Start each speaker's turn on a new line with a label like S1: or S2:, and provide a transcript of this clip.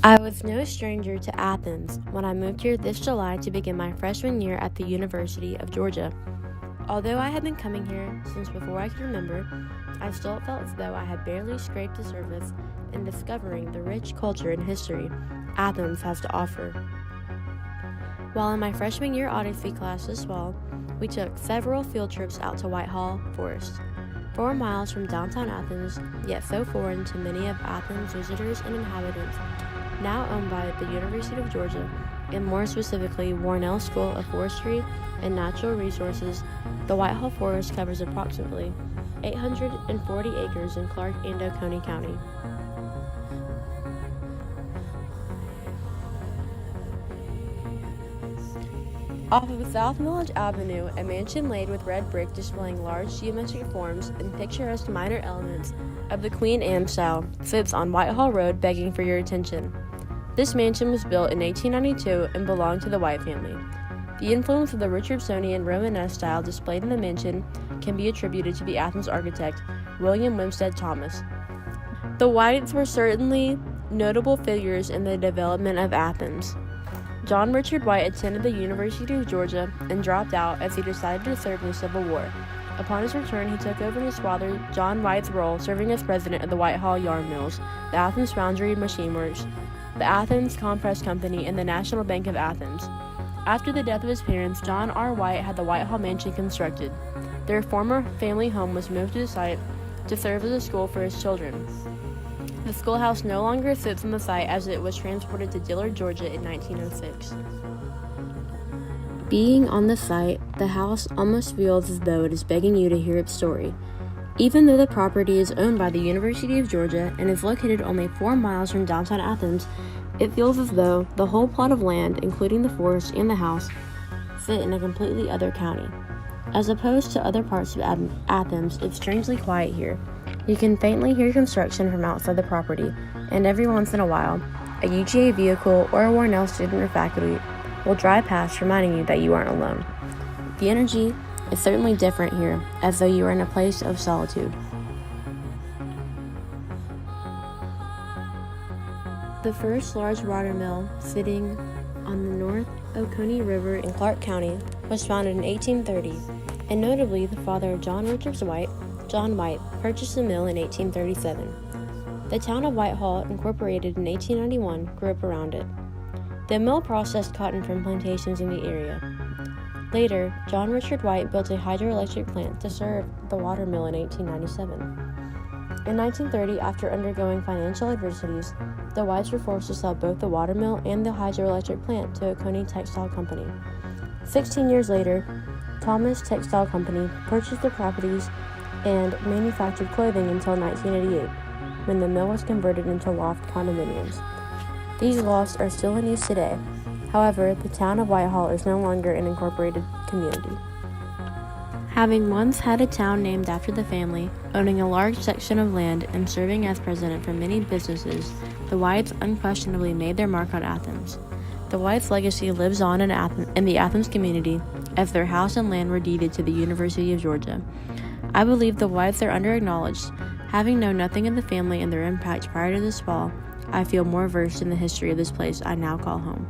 S1: I was no stranger to Athens when I moved here this July to begin my freshman year at the University of Georgia. Although I had been coming here since before I could remember, I still felt as though I had barely scraped the surface in discovering the rich culture and history Athens has to offer. While in my freshman year Odyssey class this fall, we took several field trips out to Whitehall Forest, 4 miles from downtown Athens, yet so foreign to many of Athens' visitors and inhabitants, now owned by the University of Georgia, and more specifically Warnell School of Forestry and Natural Resources. The Whitehall Forest covers approximately 840 acres in Clark and Oconee County. Off of South Village Avenue, a mansion laid with red brick displaying large geometric forms and picturesque minor elements of the Queen Anne style sits on Whitehall Road begging for your attention. This mansion was built in 1892 and belonged to the White family. The influence of the Richardsonian Romanesque style displayed in the mansion can be attributed to the Athens architect, William Winstead Thomas. The Whites were certainly notable figures in the development of Athens. John Richard White attended the University of Georgia and dropped out as he decided to serve in the Civil War. Upon his return, he took over his father, John White's role, serving as president of the Whitehall Yarn Mills, the Athens Foundry and Machine Works, the Athens Compress Company, and the National Bank of Athens. After the death of his parents, John R. White had the Whitehall Mansion constructed. Their former family home was moved to the site to serve as a school for his children. The schoolhouse no longer sits on the site as it was transported to Dillard, Georgia in 1906. Being on the site, the house almost feels as though it is begging you to hear its story. Even though the property is owned by the University of Georgia and is located only 4 miles from downtown Athens, it feels as though the whole plot of land, including the forest and the house, sit in a completely other county. As opposed to other parts of Athens, it's strangely quiet here. You can faintly hear construction from outside the property, and every once in a while, a UGA vehicle or a Warnell student or faculty will drive past, reminding you that you aren't alone. The energy is certainly different here, as though you are in a place of solitude. The first large water mill, sitting on the North Oconee River in Clark County, was founded in 1830, and notably the father of John Richards White, John White, purchased the mill in 1837. The town of Whitehall, incorporated in 1891, grew up around it. The mill processed cotton from plantations in the area. Later, John Richard White built a hydroelectric plant to serve the water mill in 1897. In 1930, after undergoing financial adversities, the Whites were forced to sell both the water mill and the hydroelectric plant to Oconee Textile Company. 16 years later, Thomas Textile Company purchased the properties and manufactured clothing until 1988, when the mill was converted into loft condominiums. These lofts are still in use today. However, the town of Whitehall is no longer an incorporated community. Having once had a town named after the family, owning a large section of land, and serving as president for many businesses, the Whites unquestionably made their mark on Athens. The Whites' legacy lives on in the Athens community, as their house and land were deeded to the University of Georgia. I believe the Whites are under-acknowledged. Having known nothing of the family and their impact prior to this fall, I feel more versed in the history of this place I now call home.